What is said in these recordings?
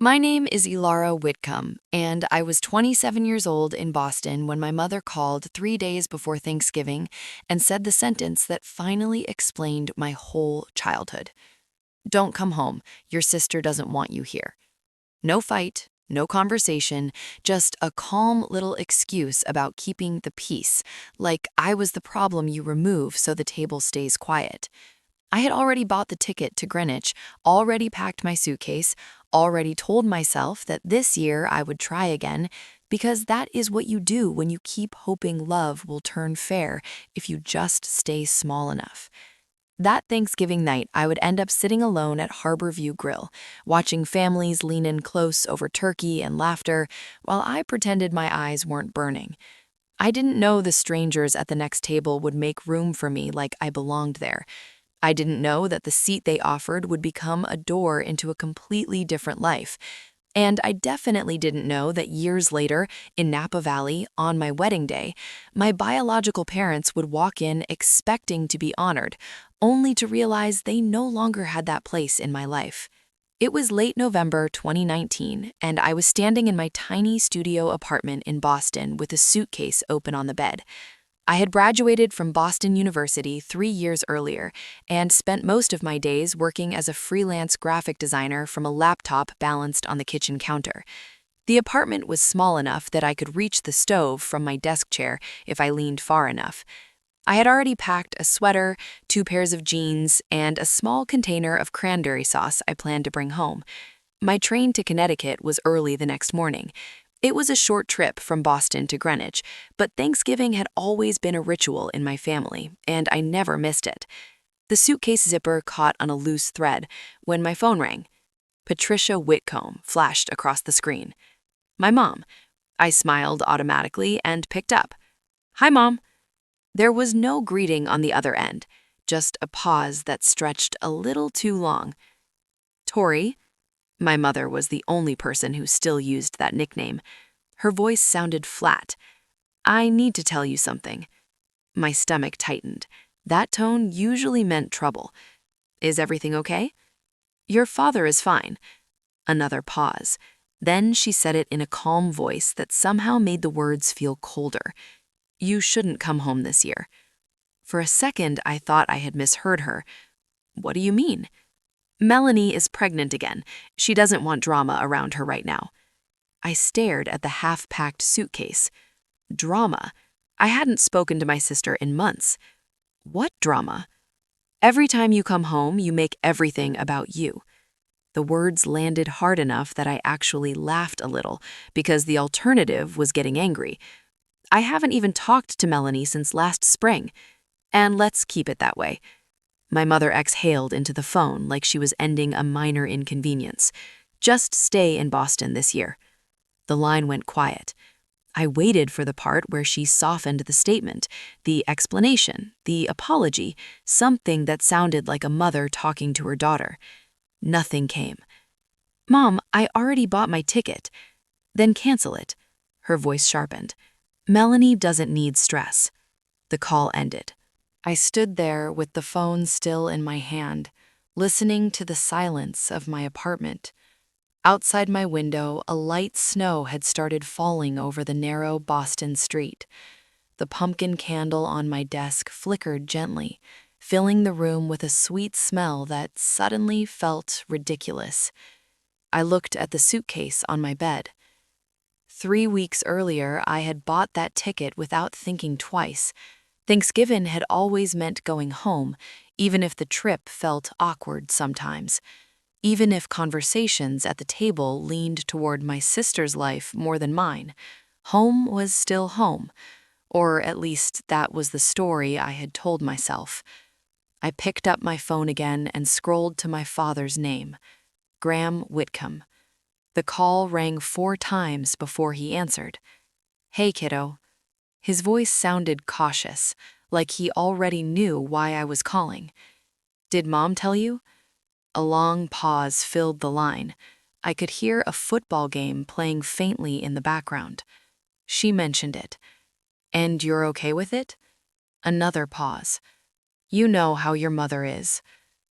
My name is Elara Whitcomb, and I was 27 years old in Boston when my mother called 3 days before Thanksgiving and said the sentence that finally explained my whole childhood. Don't come home. Your sister doesn't want you here. No fight, no conversation, just a calm little excuse about keeping the peace, like I was the problem you remove so the table stays quiet. I had already bought the ticket to Greenwich, already packed my suitcase, already told myself that this year I would try again, because that is what you do when you keep hoping love will turn fair if you just stay small enough. That Thanksgiving night, I would end up sitting alone at Harborview Grill, watching families lean in close over turkey and laughter, while I pretended my eyes weren't burning. I didn't know the strangers at the next table would make room for me like I belonged there. I didn't know that the seat they offered would become a door into a completely different life. And I definitely didn't know that years later, in Napa Valley, on my wedding day, my biological parents would walk in expecting to be honored, only to realize they no longer had that place in my life. It was late November 2019, and I was standing in my tiny studio apartment in Boston with a suitcase open on the bed. I had graduated from Boston University 3 years earlier and spent most of my days working as a freelance graphic designer from a laptop balanced on the kitchen counter. The apartment was small enough that I could reach the stove from my desk chair if I leaned far enough. I had already packed a sweater, 2 pairs of jeans, and a small container of cranberry sauce I planned to bring home. My train to Connecticut was early the next morning. It was a short trip from Boston to Greenwich, but Thanksgiving had always been a ritual in my family, and I never missed it. The suitcase zipper caught on a loose thread when my phone rang. Patricia Whitcomb flashed across the screen. My mom. I smiled automatically and picked up. Hi, Mom. There was no greeting on the other end, just a pause that stretched a little too long. Tori. My mother was the only person who still used that nickname. Her voice sounded flat. I need to tell you something. My stomach tightened. That tone usually meant trouble. Is everything okay? Your father is fine. Another pause. Then she said it in a calm voice that somehow made the words feel colder. You shouldn't come home this year. For a second, I thought I had misheard her. What do you mean? Melanie is pregnant again. She doesn't want drama around her right now. I stared at the half-packed suitcase. Drama? I hadn't spoken to my sister in months. What drama? Every time you come home, you make everything about you. The words landed hard enough that I actually laughed a little, because the alternative was getting angry. I haven't even talked to Melanie since last spring. And let's keep it that way. My mother exhaled into the phone like she was ending a minor inconvenience. Just stay in Boston this year. The line went quiet. I waited for the part where she softened the statement, the explanation, the apology, something that sounded like a mother talking to her daughter. Nothing came. Mom, I already bought my ticket. Then cancel it. Her voice sharpened. Melanie doesn't need stress. The call ended. I stood there with the phone still in my hand, listening to the silence of my apartment. Outside my window, a light snow had started falling over the narrow Boston street. The pumpkin candle on my desk flickered gently, filling the room with a sweet smell that suddenly felt ridiculous. I looked at the suitcase on my bed. 3 weeks earlier, I had bought that ticket without thinking twice. Thanksgiving had always meant going home, even if the trip felt awkward sometimes. Even if conversations at the table leaned toward my sister's life more than mine. Home was still home, or at least that was the story I had told myself. I picked up my phone again and scrolled to my father's name, Graham Whitcomb. The call rang 4 times before he answered. Hey, kiddo. His voice sounded cautious, like he already knew why I was calling. Did Mom tell you? A long pause filled the line. I could hear a football game playing faintly in the background. She mentioned it. And you're okay with it? Another pause. You know how your mother is.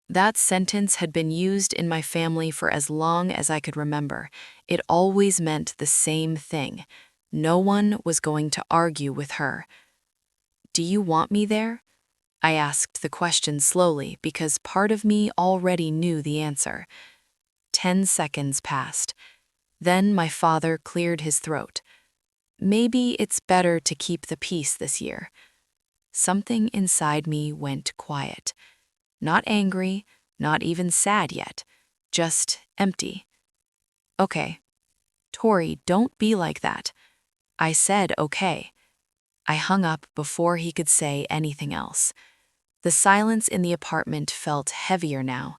That sentence had been used in my family for as long as I could remember. It always meant the same thing. No one was going to argue with her. "Do you want me there?" I asked the question slowly because part of me already knew the answer. 10 seconds passed. Then my father cleared his throat. "Maybe it's better to keep the peace this year." Something inside me went quiet. Not angry, not even sad yet, just empty. "Okay, Tori, don't be like that." I said okay. I hung up before he could say anything else. The silence in the apartment felt heavier now.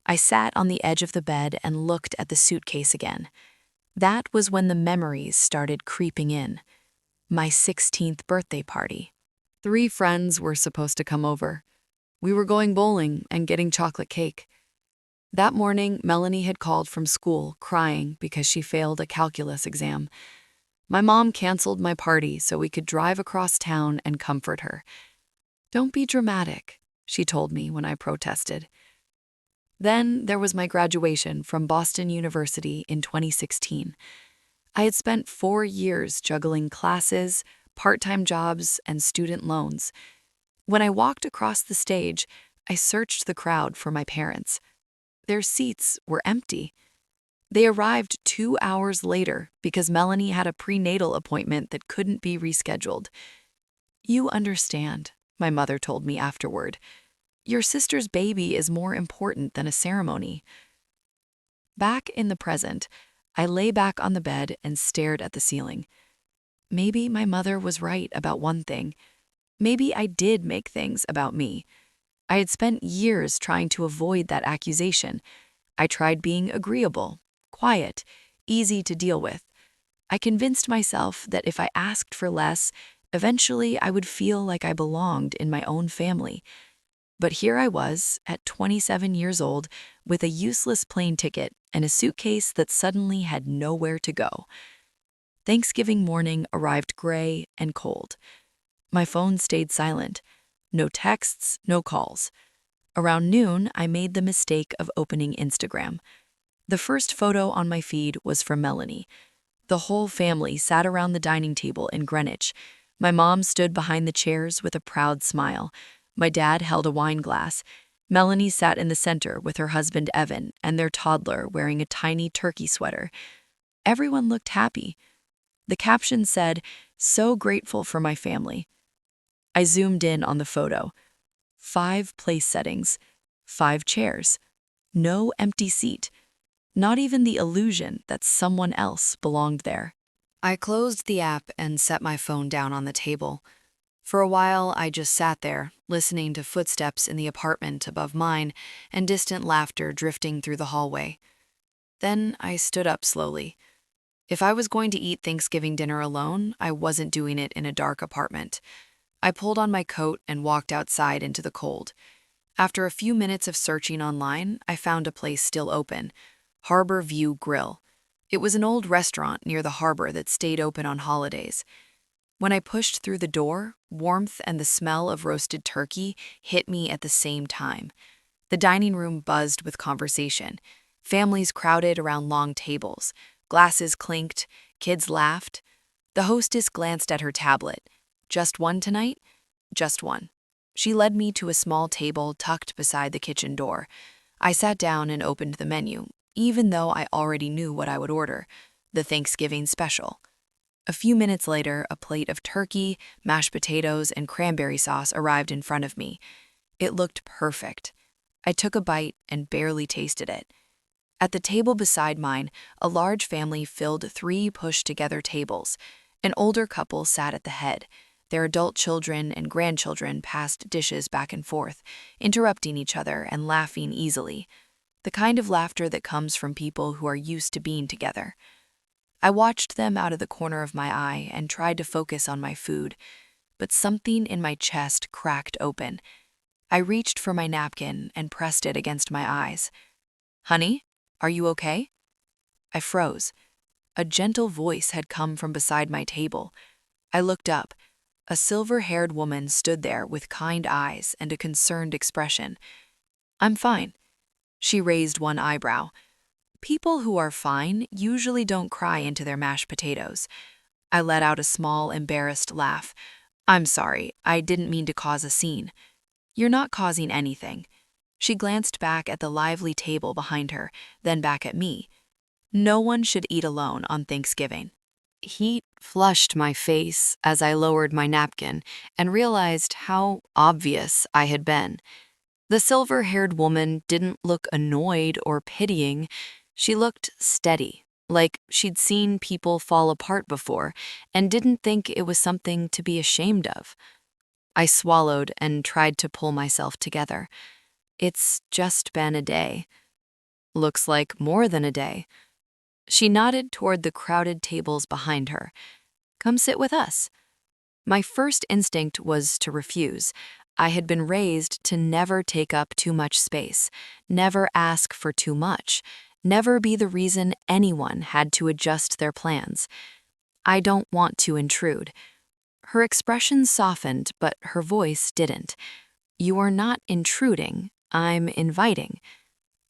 I sat on the edge of the bed and looked at the suitcase again. That was when the memories started creeping in. My 16th birthday party. 3 friends were supposed to come over. We were going bowling and getting chocolate cake. That morning, Melanie had called from school crying because she failed a calculus exam. My mom canceled my party so we could drive across town and comfort her. "Don't be dramatic," she told me when I protested. Then there was my graduation from Boston University in 2016. I had spent 4 years juggling classes, part-time jobs, and student loans. When I walked across the stage, I searched the crowd for my parents. Their seats were empty. They arrived 2 hours later because Melanie had a prenatal appointment that couldn't be rescheduled. "You understand," my mother told me afterward. "Your sister's baby is more important than a ceremony." Back in the present, I lay back on the bed and stared at the ceiling. Maybe my mother was right about one thing. Maybe I did make things about me. I had spent years trying to avoid that accusation. I tried being agreeable, quiet, easy to deal with. I convinced myself that if I asked for less, eventually I would feel like I belonged in my own family. But here I was, at 27 years old, with a useless plane ticket and a suitcase that suddenly had nowhere to go. Thanksgiving morning arrived gray and cold. My phone stayed silent. No texts, no calls. Around noon, I made the mistake of opening Instagram. The first photo on my feed was from Melanie. The whole family sat around the dining table in Greenwich. My mom stood behind the chairs with a proud smile. My dad held a wine glass. Melanie sat in the center with her husband Evan and their toddler wearing a tiny turkey sweater. Everyone looked happy. The caption said, "So grateful for my family." I zoomed in on the photo. 5 place settings, 5 chairs, no empty seat, not even the illusion that someone else belonged there. I closed the app and set my phone down on the table. For a while, I just sat there, listening to footsteps in the apartment above mine and distant laughter drifting through the hallway. Then I stood up slowly. If I was going to eat Thanksgiving dinner alone, I wasn't doing it in a dark apartment. I pulled on my coat and walked outside into the cold. After a few minutes of searching online, I found a place still open, Harbor View Grill. It was an old restaurant near the harbor that stayed open on holidays. When I pushed through the door, warmth and the smell of roasted turkey hit me at the same time. The dining room buzzed with conversation. Families crowded around long tables. Glasses clinked. Kids laughed. The hostess glanced at her tablet. "Just one tonight?" "Just one." She led me to a small table tucked beside the kitchen door. I sat down and opened the menu, even though I already knew what I would order, the Thanksgiving special. A few minutes later, a plate of turkey, mashed potatoes, and cranberry sauce arrived in front of me. It looked perfect. I took a bite and barely tasted it. At the table beside mine, a large family filled 3 pushed-together tables. An older couple sat at the head. Their adult children and grandchildren passed dishes back and forth, interrupting each other and laughing easily. The kind of laughter that comes from people who are used to being together. I watched them out of the corner of my eye and tried to focus on my food, but something in my chest cracked open. I reached for my napkin and pressed it against my eyes. "Honey, are you okay?" I froze. A gentle voice had come from beside my table. I looked up. A silver-haired woman stood there with kind eyes and a concerned expression. I'm fine. She raised one eyebrow. People who are fine usually don't cry into their mashed potatoes. I let out a small, embarrassed laugh. I'm sorry, I didn't mean to cause a scene. You're not causing anything. She glanced back at the lively table behind her, then back at me. No one should eat alone on Thanksgiving. Heat flushed my face as I lowered my napkin and realized how obvious I had been. The silver-haired woman didn't look annoyed or pitying. She looked steady, like she'd seen people fall apart before and didn't think it was something to be ashamed of. I swallowed and tried to pull myself together. It's just been a day. Looks like more than a day. She nodded toward the crowded tables behind her. Come sit with us. My first instinct was to refuse. I had been raised to never take up too much space, never ask for too much, never be the reason anyone had to adjust their plans. I don't want to intrude. Her expression softened, but her voice didn't. You are not intruding, I'm inviting.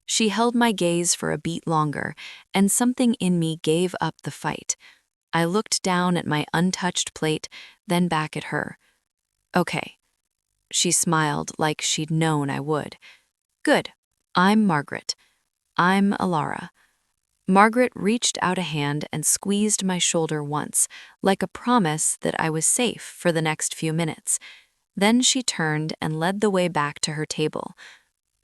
She held my gaze for a beat longer, and something in me gave up the fight. I looked down at my untouched plate, then back at her. Okay. She smiled like she'd known I would. Good. I'm Margaret. I'm Alara. Margaret reached out a hand and squeezed my shoulder once, like a promise that I was safe for the next few minutes. Then she turned and led the way back to her table.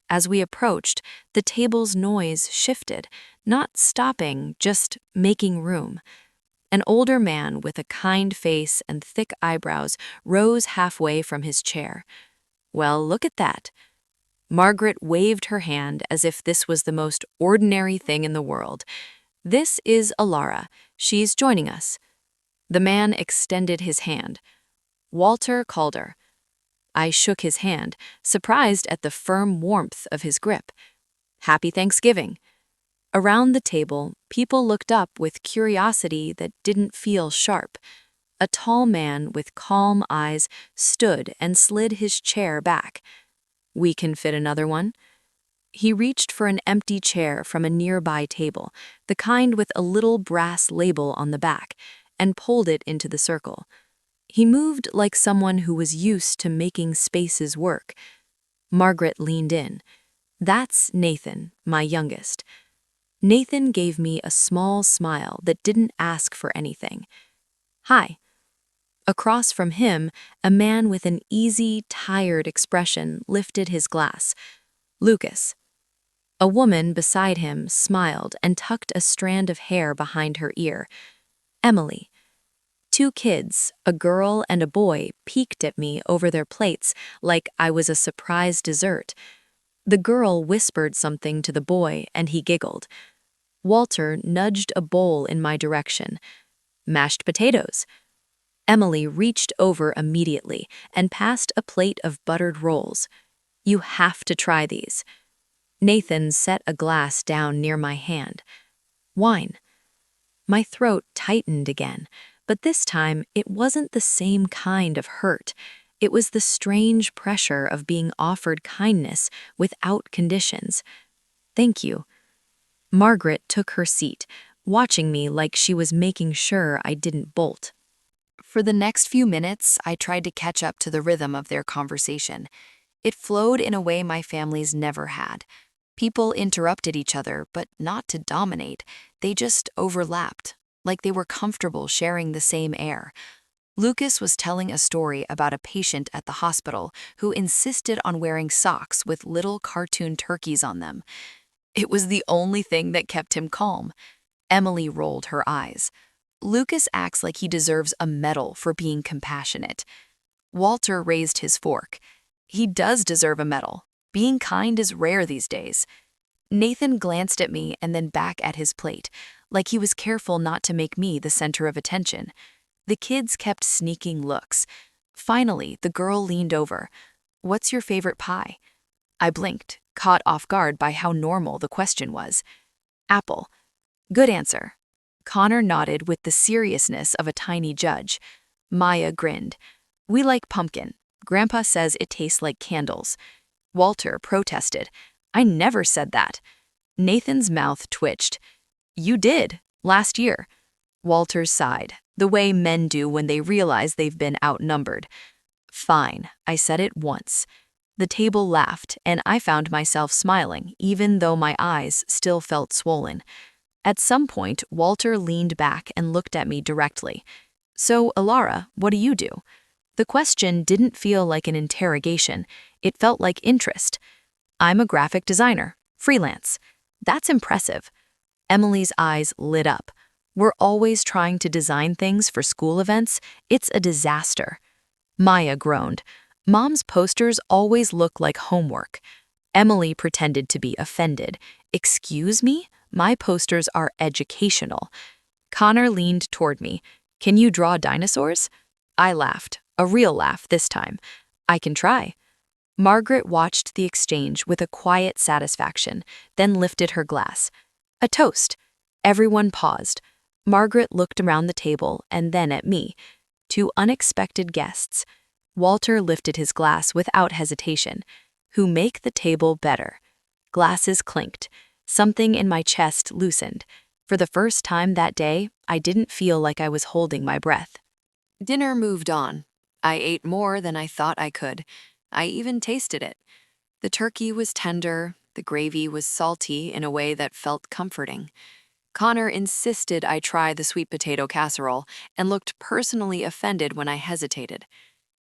As we approached, the table's noise shifted, not stopping, just making room. An older man with a kind face and thick eyebrows rose halfway from his chair. Well, look at that. Margaret waved her hand as if this was the most ordinary thing in the world. This is Alara. She's joining us. The man extended his hand. Walter Calder. I shook his hand, surprised at the firm warmth of his grip. Happy Thanksgiving. Around the table, people looked up with curiosity that didn't feel sharp. A tall man with calm eyes stood and slid his chair back. We can fit another one. He reached for an empty chair from a nearby table, the kind with a little brass label on the back, and pulled it into the circle. He moved like someone who was used to making spaces work. Margaret leaned in. That's Nathan, my youngest. Nathan gave me a small smile that didn't ask for anything. Hi. Across from him, a man with an easy, tired expression lifted his glass. Lucas. A woman beside him smiled and tucked a strand of hair behind her ear. Emily. Two kids, a girl and a boy, peeked at me over their plates like I was a surprise dessert. The girl whispered something to the boy and he giggled. Walter nudged a bowl in my direction. Mashed potatoes. Emily reached over immediately and passed a plate of buttered rolls. You have to try these. Nathan set a glass down near my hand. Wine. My throat tightened again, but this time it wasn't the same kind of hurt. It was the strange pressure of being offered kindness without conditions. Thank you. Margaret took her seat, watching me like she was making sure I didn't bolt. For the next few minutes, I tried to catch up to the rhythm of their conversation. It flowed in a way my families never had. People interrupted each other, but not to dominate. They just overlapped, like they were comfortable sharing the same air. Lucas was telling a story about a patient at the hospital who insisted on wearing socks with little cartoon turkeys on them. It was the only thing that kept him calm. Emily rolled her eyes. Lucas acts like he deserves a medal for being compassionate. Walter raised his fork. He does deserve a medal. Being kind is rare these days. Nathan glanced at me and then back at his plate, like he was careful not to make me the center of attention. The kids kept sneaking looks. Finally, the girl leaned over. What's your favorite pie? I blinked, caught off guard by how normal the question was. Apple. Good answer. Connor nodded with the seriousness of a tiny judge. Maya grinned. We like pumpkin. Grandpa says it tastes like candles. Walter protested. I never said that. Nathan's mouth twitched. You did, last year. Walter sighed, the way men do when they realize they've been outnumbered. Fine, I said it once. The table laughed, and I found myself smiling, even though my eyes still felt swollen. At some point, Walter leaned back and looked at me directly. So, Alara, what do you do? The question didn't feel like an interrogation. It felt like interest. I'm a graphic designer, freelance. That's impressive. Emily's eyes lit up. We're always trying to design things for school events. It's a disaster. Maya groaned. Mom's posters always look like homework. Emily pretended to be offended. Excuse me? My posters are educational. Connor leaned toward me. Can you draw dinosaurs? I laughed, a real laugh this time. I can try. Margaret watched the exchange with a quiet satisfaction, then lifted her glass. A toast. Everyone paused. Margaret looked around the table and then at me. Two unexpected guests. Walter lifted his glass without hesitation. Who make the table better. Glasses clinked. Something in my chest loosened. For the first time that day, I didn't feel like I was holding my breath. Dinner moved on. I ate more than I thought I could. I even tasted it. The turkey was tender, the gravy was salty in a way that felt comforting. Connor insisted I try the sweet potato casserole and looked personally offended when I hesitated.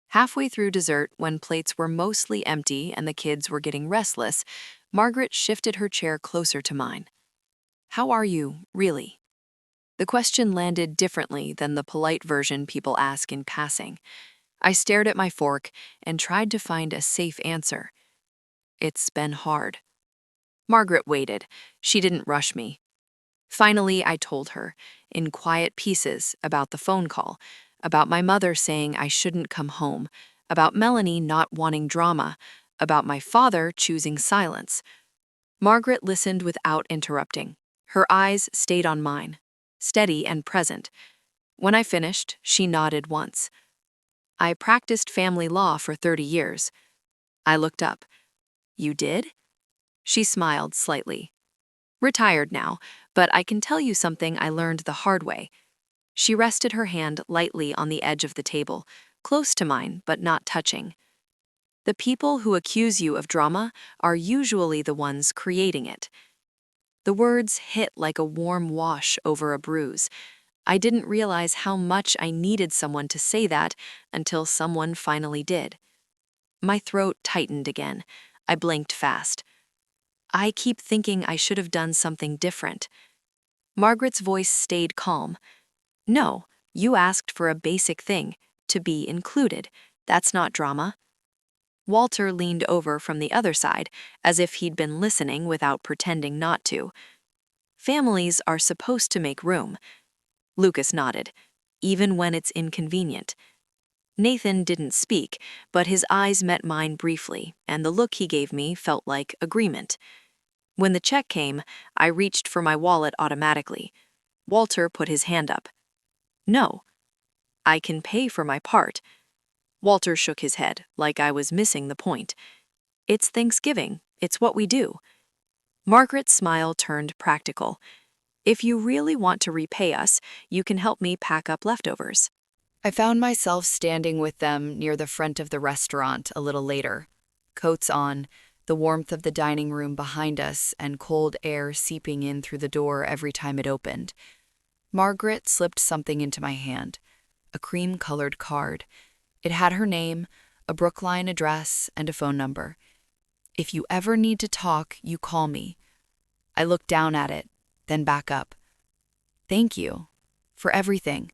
Halfway through dessert, when plates were mostly empty and the kids were getting restless, Margaret shifted her chair closer to mine. How are you, really? The question landed differently than the polite version people ask in passing. I stared at my fork and tried to find a safe answer. It's been hard. Margaret waited. She didn't rush me. Finally, I told her, in quiet pieces, about the phone call, about my mother saying I shouldn't come home, about Melanie not wanting drama, about my father choosing silence. Margaret listened without interrupting. Her eyes stayed on mine, steady and present. When I finished, she nodded once. I practiced family law for 30 years. I looked up. You did? She smiled slightly. Retired now, but I can tell you something I learned the hard way. She rested her hand lightly on the edge of the table, close to mine but not touching. The people who accuse you of drama are usually the ones creating it. The words hit like a warm wash over a bruise. I didn't realize how much I needed someone to say that until someone finally did. My throat tightened again. I blinked fast. I keep thinking I should have done something different. Margaret's voice stayed calm. No, you asked for a basic thing, to be included. That's not drama. Walter leaned over from the other side, as if he'd been listening without pretending not to. Families are supposed to make room. Lucas nodded, even when it's inconvenient. Nathan didn't speak, but his eyes met mine briefly, and the look he gave me felt like agreement. When the check came, I reached for my wallet automatically. Walter put his hand up. No, I can pay for my part. Walter shook his head, like I was missing the point. It's Thanksgiving. It's what we do. Margaret's smile turned practical. If you really want to repay us, you can help me pack up leftovers. I found myself standing with them near the front of the restaurant a little later. Coats on, the warmth of the dining room behind us, and cold air seeping in through the door every time it opened. Margaret slipped something into my hand, a cream-colored card. It had her name, a Brookline address, and a phone number. If you ever need to talk, you call me. I looked down at it, then back up. Thank you. For everything.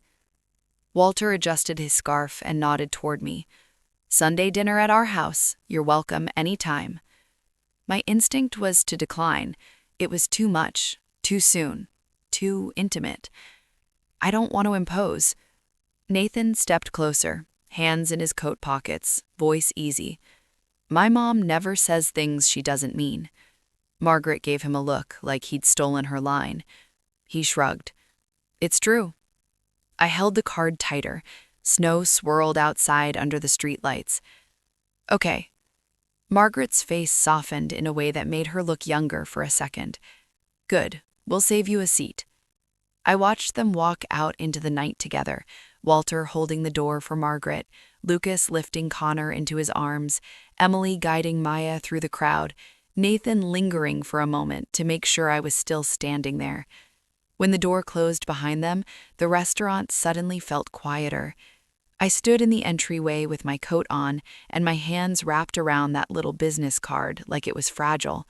Walter adjusted his scarf and nodded toward me. Sunday dinner at our house. You're welcome any time. My instinct was to decline. It was too much, too soon, too intimate. I don't want to impose. Nathan stepped closer, hands in his coat pockets, voice easy. My mom never says things she doesn't mean. Margaret gave him a look like he'd stolen her line. He shrugged. It's true. I held the card tighter. Snow swirled outside under the streetlights. Okay. Margaret's face softened in a way that made her look younger for a second. Good, we'll save you a seat. I watched them walk out into the night together, Walter holding the door for Margaret, Lucas lifting Connor into his arms, Emily guiding Maya through the crowd, Nathan lingering for a moment to make sure I was still standing there. When the door closed behind them, the restaurant suddenly felt quieter. I stood in the entryway with my coat on and my hands wrapped around that little business card like it was fragile.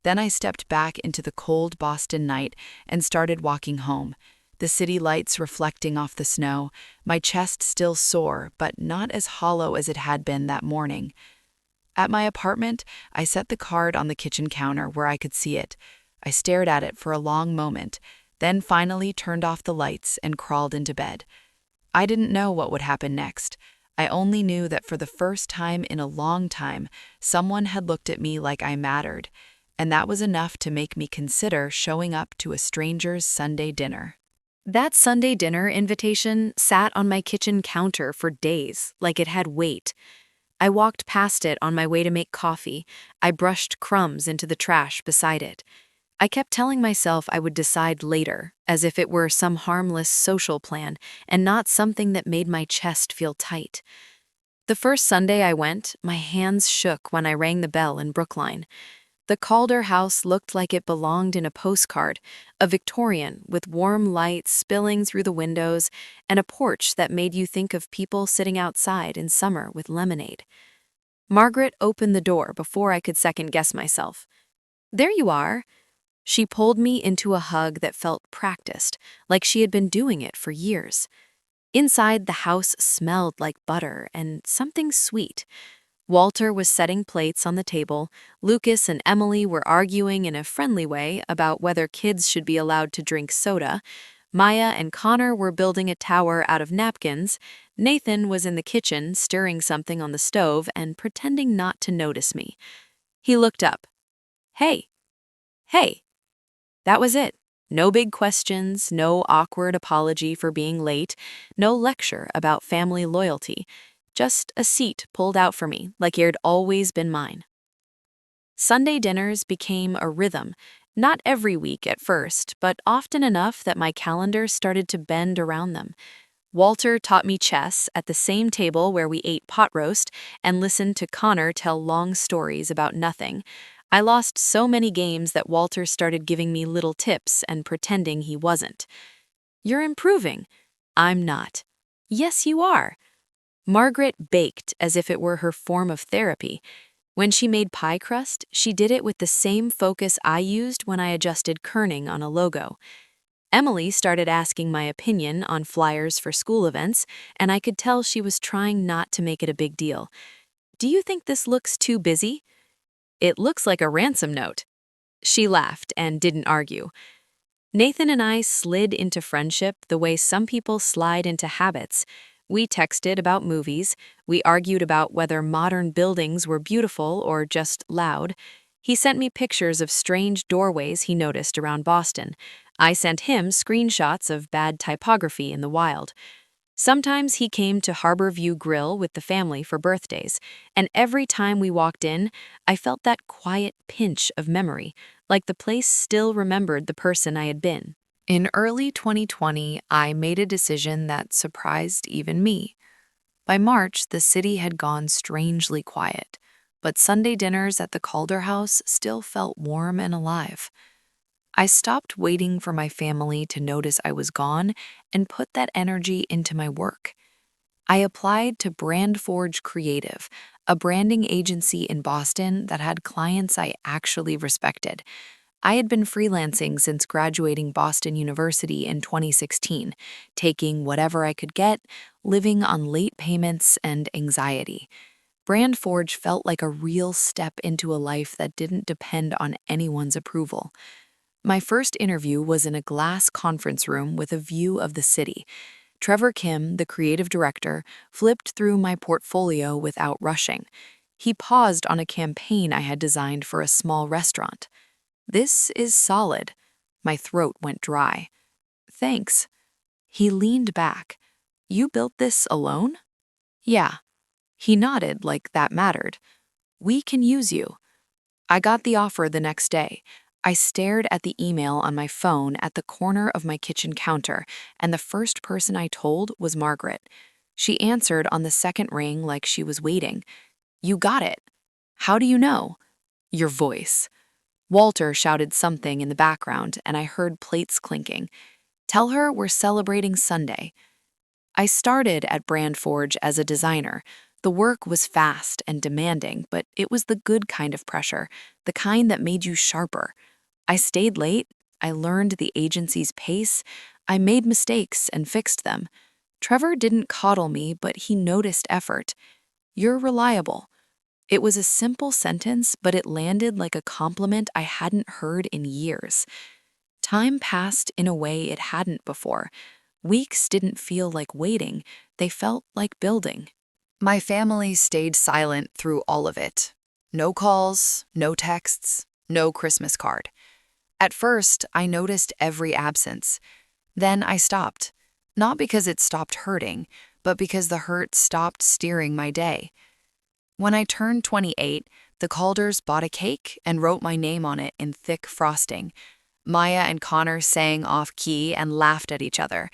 Then I stepped back into the cold Boston night and started walking home, the city lights reflecting off the snow, my chest still sore but not as hollow as it had been that morning. At my apartment, I set the card on the kitchen counter where I could see it. I stared at it for a long moment, then finally turned off the lights and crawled into bed. I didn't know what would happen next. I only knew that for the first time in a long time, someone had looked at me like I mattered, and that was enough to make me consider showing up to a stranger's Sunday dinner. That Sunday dinner invitation sat on my kitchen counter for days, like it had weight. I walked past it on my way to make coffee. I brushed crumbs into the trash beside it. I kept telling myself I would decide later, as if it were some harmless social plan and not something that made my chest feel tight. The first Sunday I went, my hands shook when I rang the bell in Brookline. The Calder house looked like it belonged in a postcard, a Victorian with warm light spilling through the windows and a porch that made you think of people sitting outside in summer with lemonade. Margaret opened the door before I could second-guess myself. "There you are." She pulled me into a hug that felt practiced, like she had been doing it for years. Inside, the house smelled like butter and something sweet. Walter was setting plates on the table. Lucas and Emily were arguing in a friendly way about whether kids should be allowed to drink soda. Maya and Connor were building a tower out of napkins. Nathan was in the kitchen, stirring something on the stove and pretending not to notice me. He looked up. "Hey, hey." That was it. No big questions, no awkward apology for being late, no lecture about family loyalty. Just a seat pulled out for me, like it had always been mine. Sunday dinners became a rhythm, not every week at first, but often enough that my calendar started to bend around them. Walter taught me chess at the same table where we ate pot roast and listened to Connor tell long stories about nothing. I lost so many games that Walter started giving me little tips and pretending he wasn't. "You're improving." "I'm not." "Yes, you are." Margaret baked as if it were her form of therapy. When she made pie crust, she did it with the same focus I used when I adjusted kerning on a logo. Emily started asking my opinion on flyers for school events, and I could tell she was trying not to make it a big deal. "Do you think this looks too busy?" "It looks like a ransom note." She laughed and didn't argue. Nathan and I slid into friendship the way some people slide into habits. We texted about movies. We argued about whether modern buildings were beautiful or just loud. He sent me pictures of strange doorways he noticed around Boston. I sent him screenshots of bad typography in the wild. Sometimes he came to Harbor View Grill with the family for birthdays, and every time we walked in, I felt that quiet pinch of memory, like the place still remembered the person I had been. In early 2020, I made a decision that surprised even me. By March, the city had gone strangely quiet, but Sunday dinners at the Calder house still felt warm and alive. I stopped waiting for my family to notice I was gone and put that energy into my work. I applied to Brand Forge Creative, a branding agency in Boston that had clients I actually respected. I had been freelancing since graduating Boston University in 2016, taking whatever I could get, living on late payments and anxiety. Brand Forge felt like a real step into a life that didn't depend on anyone's approval. My first interview was in a glass conference room with a view of the city. Trevor Kim, the creative director, flipped through my portfolio without rushing. He paused on a campaign I had designed for a small restaurant. "This is solid." My throat went dry. "Thanks." He leaned back. "You built this alone?" "Yeah." He nodded like that mattered. We can use you. I got the offer the next day. I stared at the email on my phone at the corner of my kitchen counter, and the first person I told was Margaret. She answered on the second ring like she was waiting. You got it. How do you know? Your voice. Walter shouted something in the background, and I heard plates clinking. Tell her we're celebrating Sunday. I started at Brand Forge as a designer. The work was fast and demanding, but it was the good kind of pressure, the kind that made you sharper. I stayed late, I learned the agency's pace, I made mistakes and fixed them. Trevor didn't coddle me, but he noticed effort. You're reliable. It was a simple sentence, but it landed like a compliment I hadn't heard in years. Time passed in a way it hadn't before. Weeks didn't feel like waiting, they felt like building. My family stayed silent through all of it. No calls, no texts, no Christmas card. At first, I noticed every absence. Then I stopped. Not because it stopped hurting, but because the hurt stopped steering my day. When I turned 28, the Calders bought a cake and wrote my name on it in thick frosting. Maya and Connor sang off-key and laughed at each other.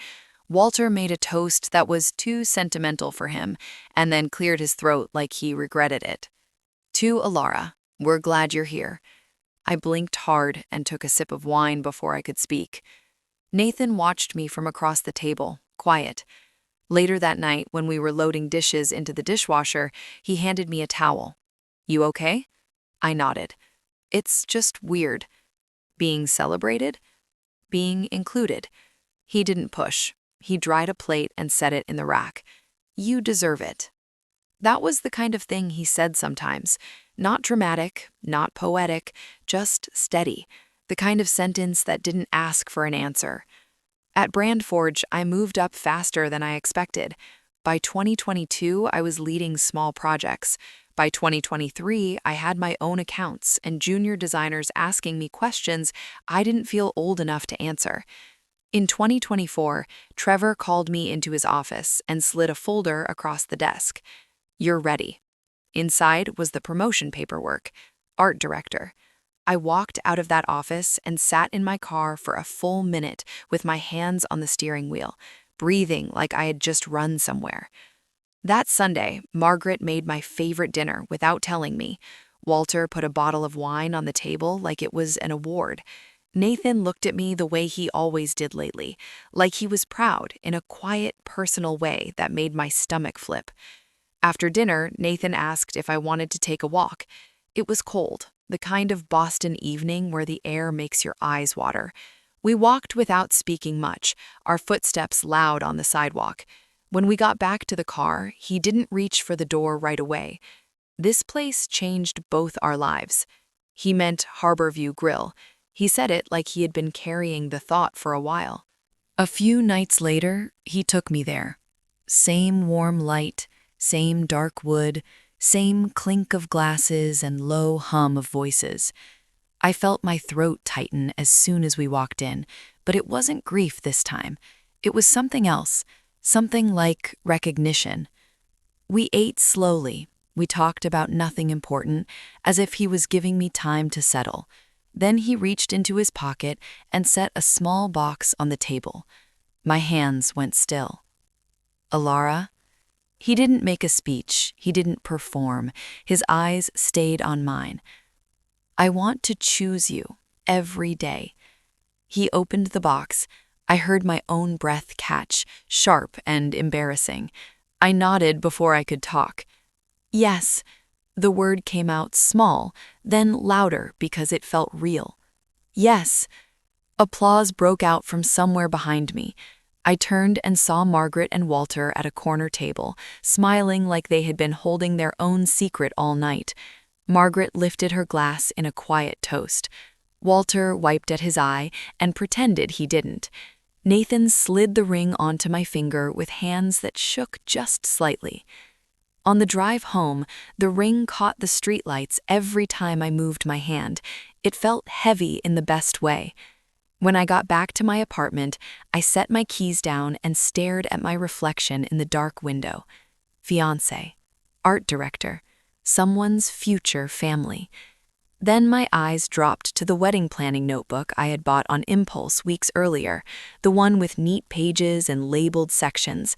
Walter made a toast that was too sentimental for him, and then cleared his throat like he regretted it. To Alara, we're glad you're here. I blinked hard and took a sip of wine before I could speak. Nathan watched me from across the table, quiet. Later that night, when we were loading dishes into the dishwasher, he handed me a towel. You okay? I nodded. It's just weird. Being celebrated? Being included. He didn't push. He dried a plate and set it in the rack. You deserve it. That was the kind of thing he said sometimes. Not dramatic, not poetic, just steady. The kind of sentence that didn't ask for an answer. At Brand Forge, I moved up faster than I expected. By 2022, I was leading small projects. By 2023, I had my own accounts and junior designers asking me questions I didn't feel old enough to answer. In 2024, Trevor called me into his office and slid a folder across the desk. You're ready. Inside was the promotion paperwork. Art director. I walked out of that office and sat in my car for a full minute with my hands on the steering wheel, breathing like I had just run somewhere. That Sunday, Margaret made my favorite dinner without telling me. Walter put a bottle of wine on the table like it was an award. Nathan looked at me the way he always did lately, like he was proud in a quiet, personal way that made my stomach flip. After dinner, Nathan asked if I wanted to take a walk. It was cold, the kind of Boston evening where the air makes your eyes water. We walked without speaking much, our footsteps loud on the sidewalk. When we got back to the car, he didn't reach for the door right away. This place changed both our lives. He meant Harborview Grill. He said it like he had been carrying the thought for a while. A few nights later, he took me there. Same warm light, same dark wood, same clink of glasses and low hum of voices. I felt my throat tighten as soon as we walked in, but it wasn't grief this time. It was something else, something like recognition. We ate slowly. We talked about nothing important, as if he was giving me time to settle. Then he reached into his pocket and set a small box on the table. My hands went still. Alara? He didn't make a speech. He didn't perform. His eyes stayed on mine. I want to choose you every day. He opened the box. I heard my own breath catch, sharp and embarrassing. I nodded before I could talk. Yes. The word came out small, then louder because it felt real. Yes. Applause broke out from somewhere behind me. I turned and saw Margaret and Walter at a corner table, smiling like they had been holding their own secret all night. Margaret lifted her glass in a quiet toast. Walter wiped at his eye and pretended he didn't. Nathan slid the ring onto my finger with hands that shook just slightly. On the drive home, the ring caught the streetlights every time I moved my hand. It felt heavy in the best way. When I got back to my apartment, I set my keys down and stared at my reflection in the dark window. Fiancé. Art director. someone's future family. Then my eyes dropped to the wedding planning notebook I had bought on impulse weeks earlier, the one with neat pages and labeled sections.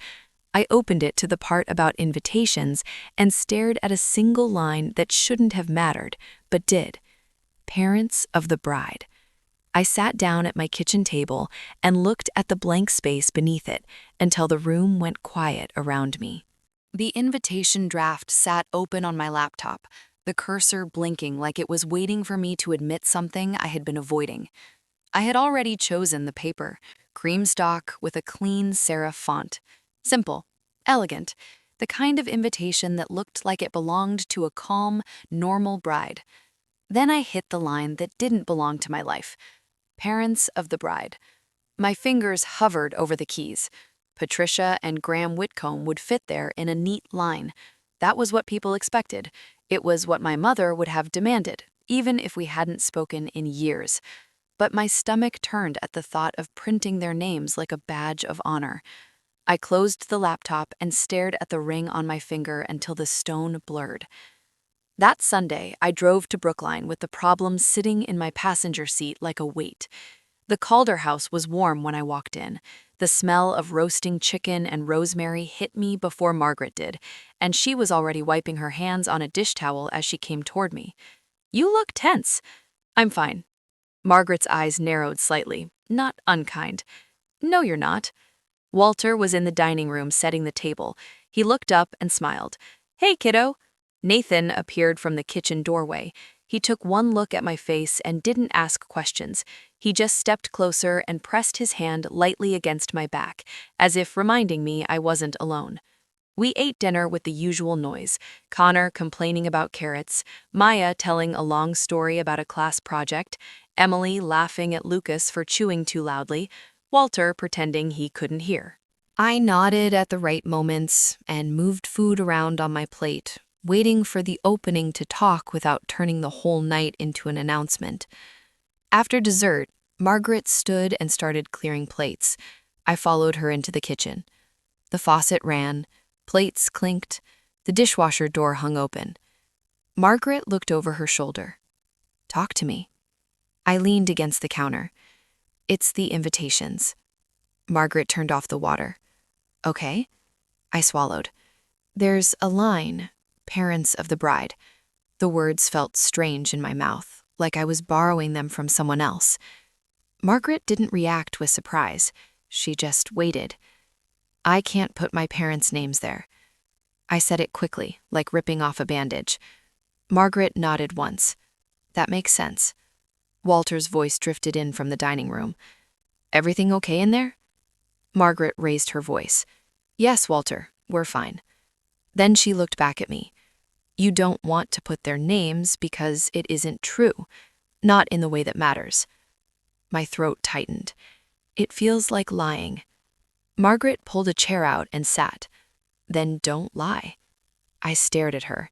I opened it to the part about invitations and stared at a single line that shouldn't have mattered, but did. Parents of the bride. I sat down at my kitchen table and looked at the blank space beneath it until the room went quiet around me. The invitation draft sat open on my laptop, the cursor blinking like it was waiting for me to admit something I had been avoiding. I had already chosen the paper, cream stock with a clean serif font. Simple, elegant, the kind of invitation that looked like it belonged to a calm, normal bride. Then I hit the line that didn't belong to my life. Parents of the bride. My fingers hovered over the keys. Patricia and Graham Whitcomb would fit there in a neat line. That was what people expected. It was what my mother would have demanded, even if we hadn't spoken in years. But my stomach turned at the thought of printing their names like a badge of honor. I closed the laptop and stared at the ring on my finger until the stone blurred. That Sunday, I drove to Brookline with the problem sitting in my passenger seat like a weight. The Calder house was warm when I walked in. The smell of roasting chicken and rosemary hit me before Margaret did, and she was already wiping her hands on a dish towel as she came toward me. "You look tense." "I'm fine." Margaret's eyes narrowed slightly, not unkind. "No, you're not." Walter was in the dining room setting the table. He looked up and smiled. "Hey, kiddo." Nathan appeared from the kitchen doorway. He took one look at my face and didn't ask questions. He just stepped closer and pressed his hand lightly against my back, as if reminding me I wasn't alone. We ate dinner with the usual noise, Connor complaining about carrots, Maya telling a long story about a class project, Emily laughing at Lucas for chewing too loudly, Walter pretending he couldn't hear. I nodded at the right moments and moved food around on my plate, waiting for the opening to talk without turning the whole night into an announcement. After dessert, Margaret stood and started clearing plates. I followed her into the kitchen. The faucet ran, plates clinked, the dishwasher door hung open. Margaret looked over her shoulder. "Talk to me." I leaned against the counter. "It's the invitations." Margaret turned off the water. "Okay." I swallowed. "There's a line, parents of the bride." The words felt strange in my mouth, like I was borrowing them from someone else. Margaret didn't react with surprise. She just waited. "I can't put my parents' names there." I said it quickly, like ripping off a bandage. Margaret nodded once. "That makes sense." Walter's voice drifted in from the dining room. "Everything okay in there?" Margaret raised her voice. "Yes, Walter, we're fine." Then she looked back at me. "You don't want to put their names because it isn't true, not in the way that matters." My throat tightened. It feels like lying. Margaret pulled a chair out and sat. "Then don't lie." I stared at her.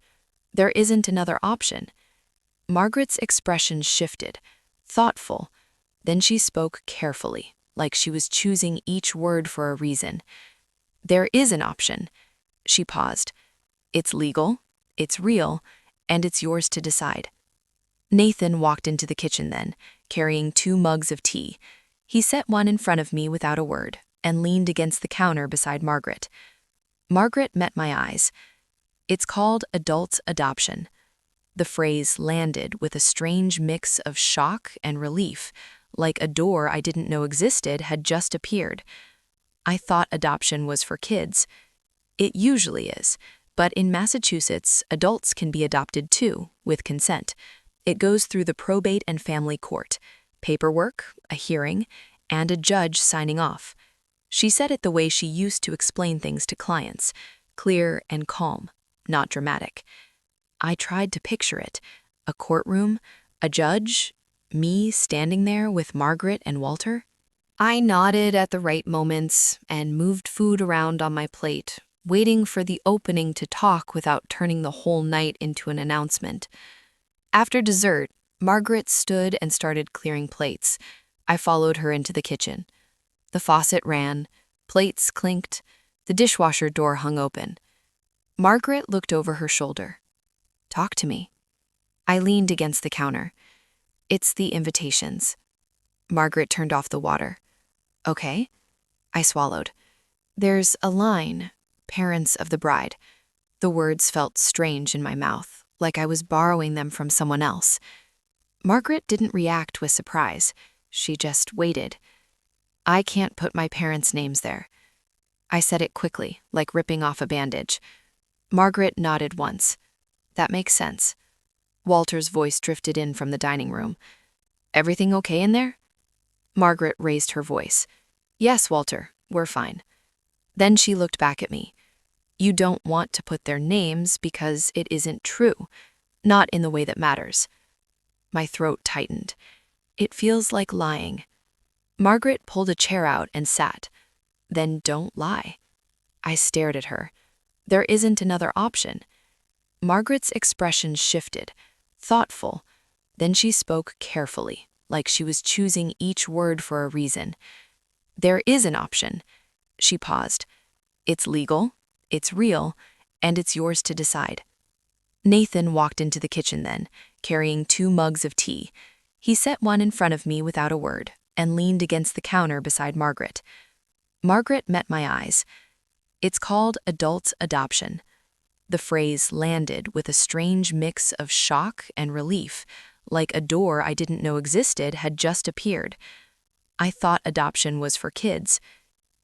There isn't another option. Margaret's expression shifted, thoughtful. Then she spoke carefully, like she was choosing each word for a reason. "There is an option." She paused. "It's legal, it's real, and it's yours to decide." Nathan walked into the kitchen then, carrying 2 mugs of tea. He set one in front of me without a word and leaned against the counter beside Margaret. Margaret met my eyes. "It's called adult adoption." The phrase landed with a strange mix of shock and relief, like a door I didn't know existed had just appeared. I thought adoption was for kids. It usually is, but in Massachusetts, adults can be adopted too, with consent. It goes through the probate and family court, paperwork, a hearing, and a judge signing off. She said it the way she used to explain things to clients, clear and calm, not dramatic. I tried to picture it, a courtroom, a judge, me standing there with Margaret and Walter. I nodded at the right moments and moved food around on my plate, waiting for the opening to talk without turning the whole night into an announcement. After dessert, Margaret stood and started clearing plates. I followed her into the kitchen. The faucet ran, plates clinked, the dishwasher door hung open. Margaret looked over her shoulder. Talk to me. I leaned against the counter. It's the invitations. Margaret turned off the water. Okay. I swallowed. There's a line, parents of the bride. The words felt strange in my mouth, like I was borrowing them from someone else. Margaret didn't react with surprise. She just waited. I can't put my parents' names there. I said it quickly, like ripping off a bandage. Margaret nodded once. That makes sense. Walter's voice drifted in from the dining room. Everything okay in there? Margaret raised her voice. Yes, Walter, we're fine. Then she looked back at me. You don't want to put their names because it isn't true, not in the way that matters. My throat tightened. It feels like lying. Margaret pulled a chair out and sat. Then don't lie. I stared at her. There isn't another option. Margaret's expression shifted, thoughtful. Then she spoke carefully, like she was choosing each word for a reason. There is an option. She paused. It's legal, it's real, and it's yours to decide. Nathan walked into the kitchen then, carrying 2 mugs of tea. He set one in front of me without a word and leaned against the counter beside Margaret. Margaret met my eyes. It's called adult adoption. The phrase landed with a strange mix of shock and relief, like a door I didn't know existed had just appeared. I thought adoption was for kids.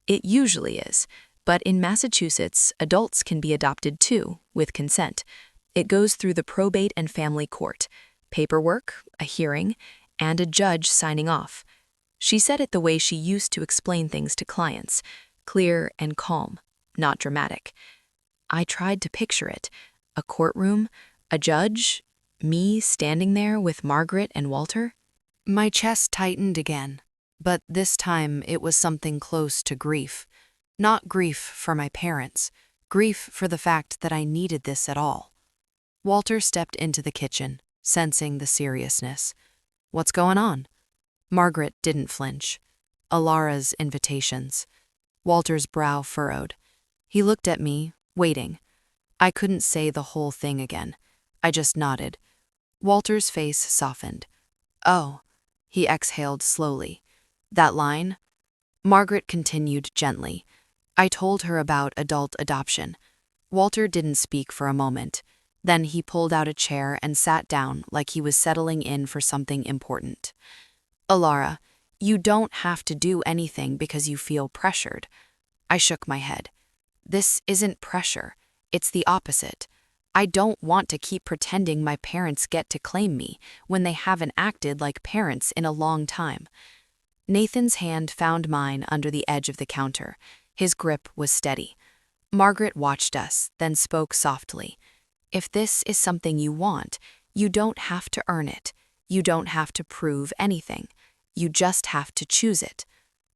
It usually is, but in Massachusetts, adults can be adopted too, with consent. It goes through the probate and family court, paperwork, a hearing, and a judge signing off. She said it the way she used to explain things to clients, clear and calm, not dramatic. I tried to picture it, a courtroom, a judge, me standing there with Margaret and Walter. My chest tightened again, but this time it was something close to grief. Not grief for my parents, grief for the fact that I needed this at all. Walter stepped into the kitchen, sensing the seriousness. What's going on? Margaret didn't flinch. Alara's invitations. Walter's brow furrowed. He looked at me, waiting. I couldn't say the whole thing again. I just nodded. Walter's face softened. Oh, he exhaled slowly. That line? Margaret continued gently. I told her about adult adoption. Walter didn't speak for a moment. Then he pulled out a chair and sat down like he was settling in for something important. Alara, you don't have to do anything because you feel pressured. I shook my head. This isn't pressure. It's the opposite. I don't want to keep pretending my parents get to claim me when they haven't acted like parents in a long time. Nathan's hand found mine under the edge of the counter. His grip was steady. Margaret watched us, then spoke softly. If this is something you want, you don't have to earn it. You don't have to prove anything. You just have to choose it.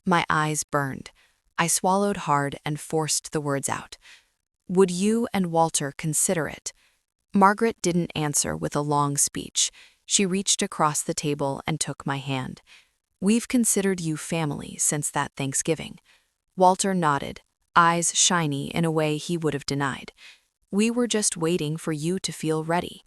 My eyes burned. I swallowed hard and forced the words out. Would you and Walter consider it? Margaret didn't answer with a long speech. She reached across the table and took my hand. We've considered you family since that Thanksgiving. Walter nodded, eyes shiny in a way he would have denied. We were just waiting for you to feel ready.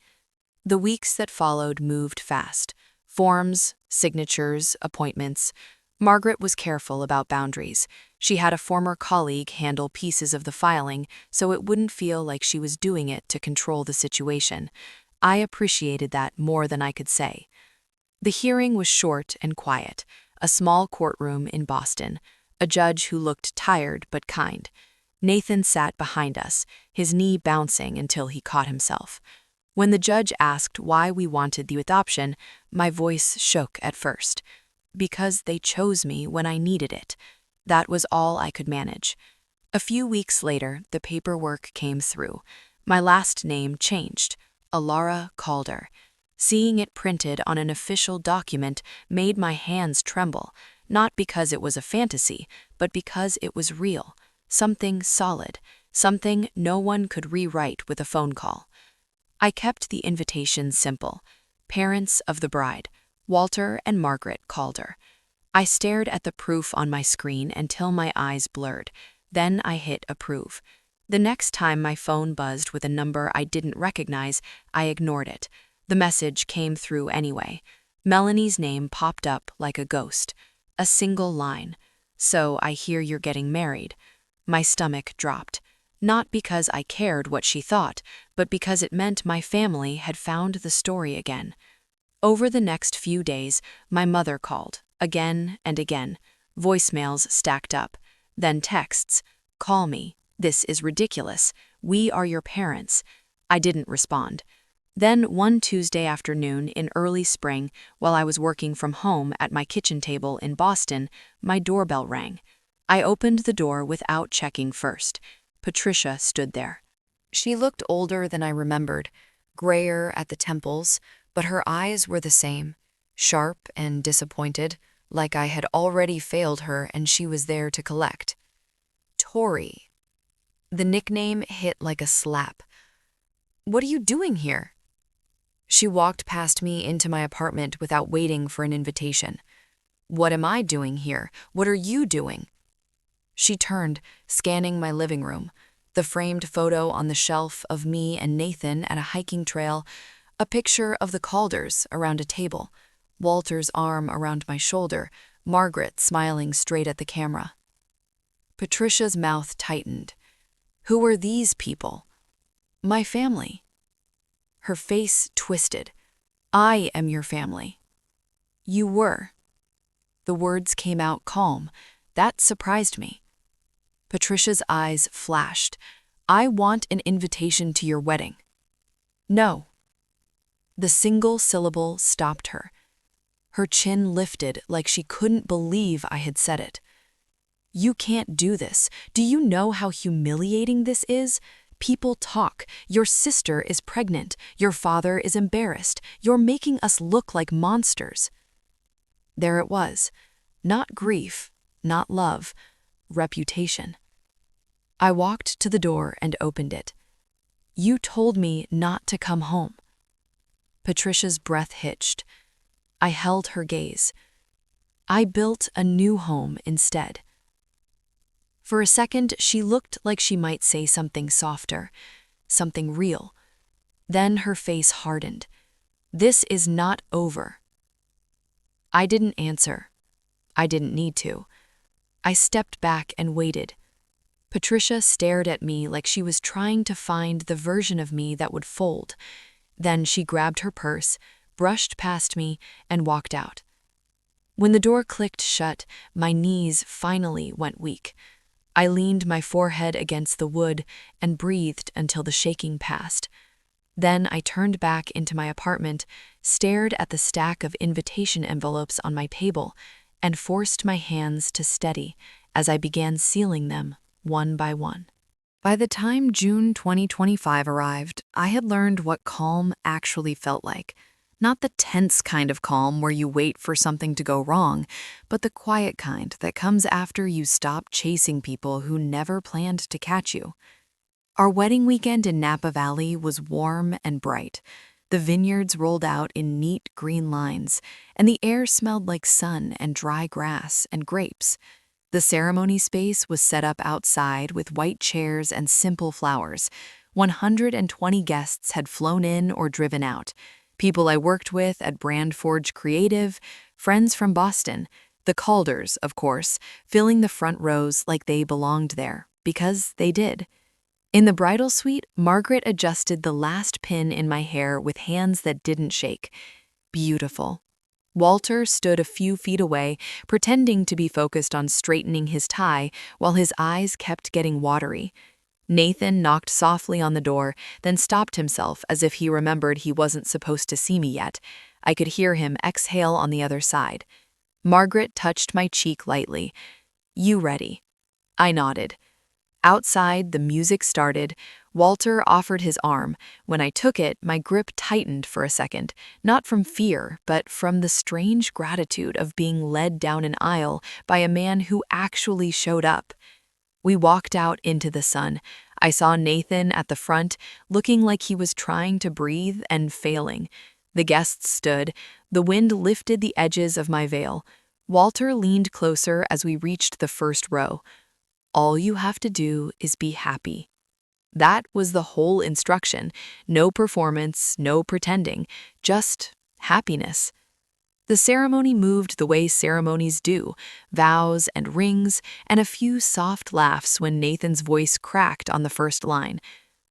The weeks that followed moved fast. Forms, signatures, appointments. Margaret was careful about boundaries. She had a former colleague handle pieces of the filing so it wouldn't feel like she was doing it to control the situation. I appreciated that more than I could say. The hearing was short and quiet, a small courtroom in Boston, a judge who looked tired but kind. Nathan sat behind us, his knee bouncing until he caught himself. When the judge asked why we wanted the adoption, my voice shook at first. Because they chose me when I needed it. That was all I could manage. A few weeks later, the paperwork came through. My last name changed, Alara Calder. Seeing it printed on an official document made my hands tremble, not because it was a fantasy, but because it was real, something solid, something no one could rewrite with a phone call. I kept the invitation simple. Parents of the bride, Walter and Margaret Calder. I stared at the proof on my screen until my eyes blurred. Then I hit approve. The next time my phone buzzed with a number I didn't recognize, I ignored it. The message came through anyway. Melanie's name popped up like a ghost. A single line. "So I hear you're getting married." My stomach dropped. Not because I cared what she thought, but because it meant my family had found the story again. Over the next few days, my mother called, again and again. Voicemails stacked up. Then texts. "Call me. This is ridiculous. We are your parents." I didn't respond. Then one Tuesday afternoon in early spring, while I was working from home at my kitchen table in Boston, my doorbell rang. I opened the door without checking first. Patricia stood there. She looked older than I remembered, grayer at the temples, but her eyes were the same, sharp and disappointed, like I had already failed her and she was there to collect. Tori. The nickname hit like a slap. "What are you doing here?" She walked past me into my apartment without waiting for an invitation. "What am I doing here? What are you doing?" She turned, scanning my living room, the framed photo on the shelf of me and Nathan at a hiking trail, a picture of the Calders around a table, Walter's arm around my shoulder, Margaret smiling straight at the camera. Patricia's mouth tightened. Who were these people? My family. Her face twisted. "I am your family." "You were." The words came out calm. That surprised me. Patricia's eyes flashed. "I want an invitation to your wedding." "No." The single syllable stopped her. Her chin lifted like she couldn't believe I had said it. "You can't do this. Do you know how humiliating this is? People talk. Your sister is pregnant. Your father is embarrassed. You're making us look like monsters." There it was. Not grief, not love, reputation. I walked to the door and opened it. "You told me not to come home." Patricia's breath hitched. I held her gaze. "I built a new home instead." For a second, she looked like she might say something softer, something real. Then her face hardened. "This is not over." I didn't answer. I didn't need to. I stepped back and waited. Patricia stared at me like she was trying to find the version of me that would fold. Then she grabbed her purse, brushed past me, and walked out. When the door clicked shut, my knees finally went weak. I leaned my forehead against the wood and breathed until the shaking passed. Then I turned back into my apartment, stared at the stack of invitation envelopes on my table, and forced my hands to steady as I began sealing them one by one. By the time June 2025 arrived, I had learned what calm actually felt like. Not the tense kind of calm where you wait for something to go wrong, but the quiet kind that comes after you stop chasing people who never planned to catch you. Our wedding weekend in Napa Valley was warm and bright. The vineyards rolled out in neat green lines, and the air smelled like sun and dry grass and grapes. The ceremony space was set up outside with white chairs and simple flowers. 120 guests had flown in or driven out. People I worked with at Brand Forge Creative, friends from Boston, the Calders, of course, filling the front rows like they belonged there, because they did. In the bridal suite, Margaret adjusted the last pin in my hair with hands that didn't shake. Beautiful. Walter stood a few feet away, pretending to be focused on straightening his tie while his eyes kept getting watery. Nathan knocked softly on the door, then stopped himself as if he remembered he wasn't supposed to see me yet. I could hear him exhale on the other side. Margaret touched my cheek lightly. "You ready?" I nodded. Outside, the music started. Walter offered his arm. When I took it, my grip tightened for a second, not from fear, but from the strange gratitude of being led down an aisle by a man who actually showed up. We walked out into the sun. I saw Nathan at the front, looking like he was trying to breathe and failing. The guests stood. The wind lifted the edges of my veil. Walter leaned closer as we reached the first row. "All you have to do is be happy." That was the whole instruction. No performance, no pretending, just happiness. The ceremony moved the way ceremonies do, vows and rings, and a few soft laughs when Nathan's voice cracked on the first line.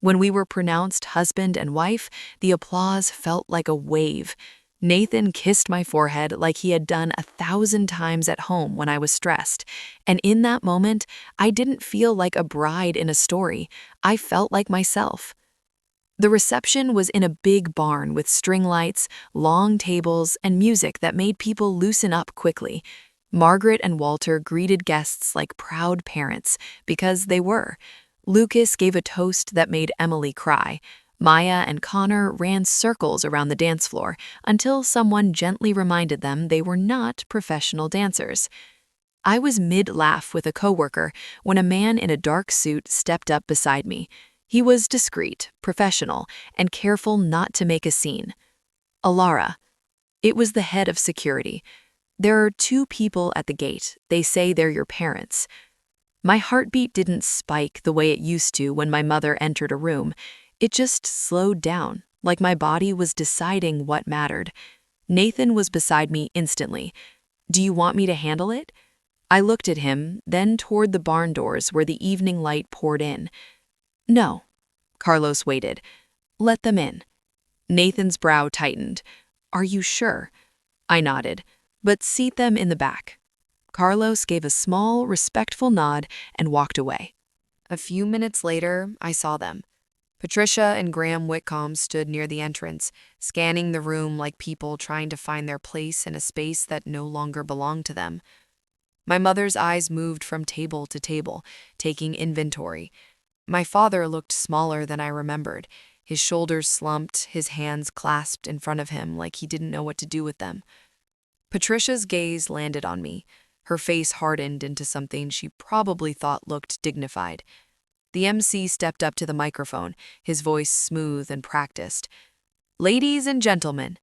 When we were pronounced husband and wife, the applause felt like a wave. Nathan kissed my forehead like he had done 1,000 times at home when I was stressed. And in that moment, I didn't feel like a bride in a story. I felt like myself. The reception was in a big barn with string lights, long tables, and music that made people loosen up quickly. Margaret and Walter greeted guests like proud parents, because they were. Lucas gave a toast that made Emily cry. Maya and Connor ran circles around the dance floor until someone gently reminded them they were not professional dancers. I was mid-laugh with a coworker when a man in a dark suit stepped up beside me. He was discreet, professional, and careful not to make a scene. Alara. It was the head of security. There are 2 people at the gate. They say they're your parents. My heartbeat didn't spike the way it used to when my mother entered a room. It just slowed down, like my body was deciding what mattered. Nathan was beside me instantly. "Do you want me to handle it?" I looked at him, then toward the barn doors where the evening light poured in. "No." Carlos waited. "Let them in." Nathan's brow tightened. "Are you sure?" I nodded. "But seat them in the back." Carlos gave a small, respectful nod and walked away. A few minutes later, I saw them. Patricia and Graham Whitcomb stood near the entrance, scanning the room like people trying to find their place in a space that no longer belonged to them. My mother's eyes moved from table to table, taking inventory. My father looked smaller than I remembered, his shoulders slumped, his hands clasped in front of him like he didn't know what to do with them. Patricia's gaze landed on me. Her face hardened into something she probably thought looked dignified. The MC stepped up to the microphone, his voice smooth and practiced. "Ladies and gentlemen."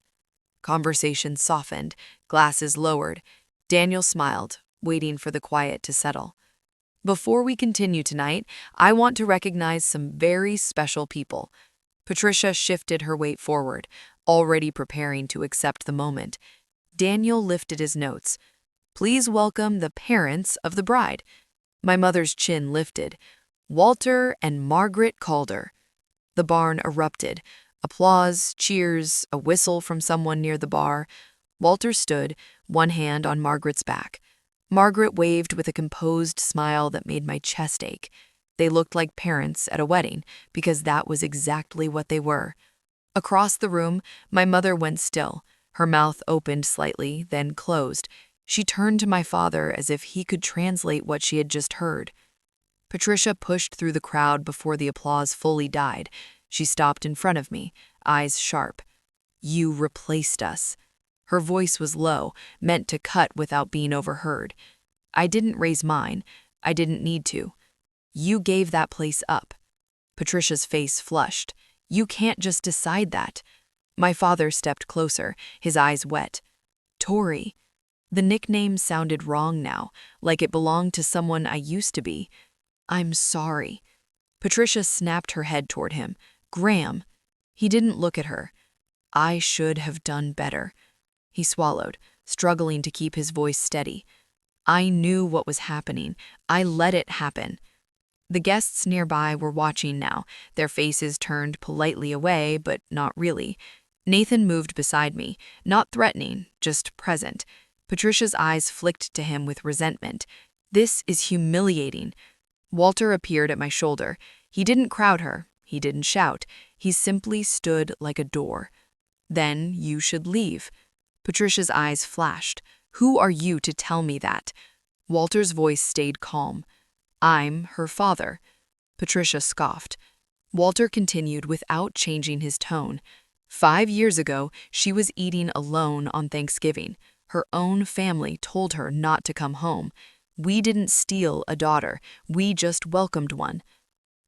Conversation softened, glasses lowered. Daniel smiled, waiting for the quiet to settle. "Before we continue tonight, I want to recognize some very special people." Patricia shifted her weight forward, already preparing to accept the moment. Daniel lifted his notes. "Please welcome the parents of the bride." My mother's chin lifted. "Walter and Margaret Calder." The barn erupted. Applause, cheers, a whistle from someone near the bar. Walter stood, one hand on Margaret's back. Margaret waved with a composed smile that made my chest ache. They looked like parents at a wedding, because that was exactly what they were. Across the room, my mother went still. Her mouth opened slightly, then closed. She turned to my father as if he could translate what she had just heard. Patricia pushed through the crowd before the applause fully died. She stopped in front of me, eyes sharp. "You replaced us." Her voice was low, meant to cut without being overheard. I didn't raise mine. I didn't need to. "You gave that place up." Patricia's face flushed. "You can't just decide that." My father stepped closer, his eyes wet. "Tori." The nickname sounded wrong now, like it belonged to someone I used to be. "I'm sorry." Patricia snapped her head toward him. "Graham." He didn't look at her. "I should have done better." He swallowed, struggling to keep his voice steady. "I knew what was happening. I let it happen." The guests nearby were watching now, their faces turned politely away, but not really. Nathan moved beside me, not threatening, just present. Patricia's eyes flicked to him with resentment. "This is humiliating." Walter appeared at my shoulder. He didn't crowd her. He didn't shout. He simply stood like a door. "Then you should leave." Patricia's eyes flashed. "Who are you to tell me that?" Walter's voice stayed calm. "I'm her father." Patricia scoffed. Walter continued without changing his tone. 5 years ago, she was eating alone on Thanksgiving. Her own family told her not to come home. We didn't steal a daughter. We just welcomed one.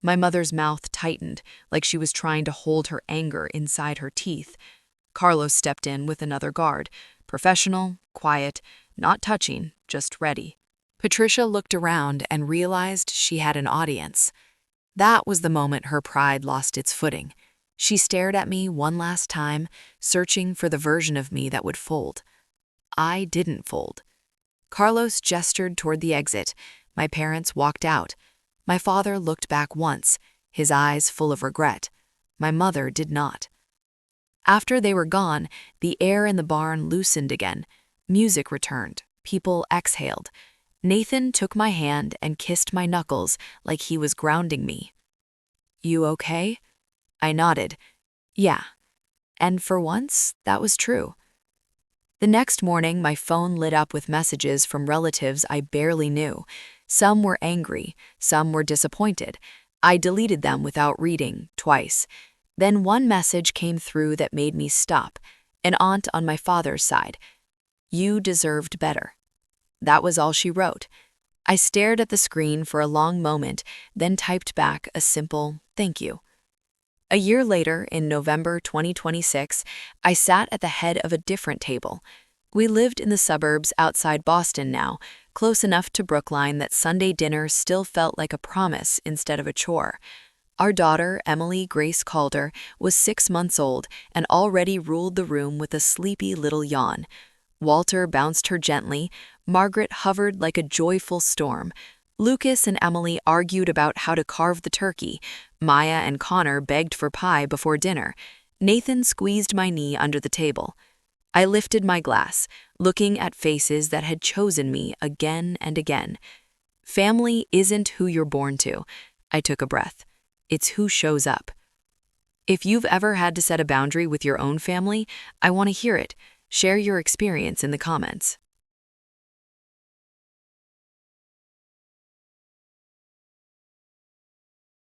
My mother's mouth tightened, like she was trying to hold her anger inside her teeth. Carlos stepped in with another guard. Professional, quiet, not touching, just ready. Patricia looked around and realized she had an audience. That was the moment her pride lost its footing. She stared at me one last time, searching for the version of me that would fold. I didn't fold. Carlos gestured toward the exit. My parents walked out. My father looked back once, his eyes full of regret. My mother did not. After they were gone, the air in the barn loosened again. Music returned. People exhaled. Nathan took my hand and kissed my knuckles like he was grounding me. "You okay?" I nodded. "Yeah." And for once, that was true. The next morning, my phone lit up with messages from relatives I barely knew. Some were angry, some were disappointed. I deleted them without reading, twice. Then one message came through that made me stop. An aunt on my father's side. "You deserved better." That was all she wrote. I stared at the screen for a long moment, then typed back a simple "thank you." A year later, in November 2026, I sat at the head of a different table. We lived in the suburbs outside Boston now, close enough to Brookline that Sunday dinner still felt like a promise instead of a chore. Our daughter, Emily Grace Calder, was 6 months old and already ruled the room with a sleepy little yawn. Walter bounced her gently, Margaret hovered like a joyful storm. Lucas and Emily argued about how to carve the turkey. Maya and Connor begged for pie before dinner. Nathan squeezed my knee under the table. I lifted my glass, looking at faces that had chosen me again and again. Family isn't who you're born to. I took a breath. It's who shows up. If you've ever had to set a boundary with your own family, I want to hear it. Share your experience in the comments.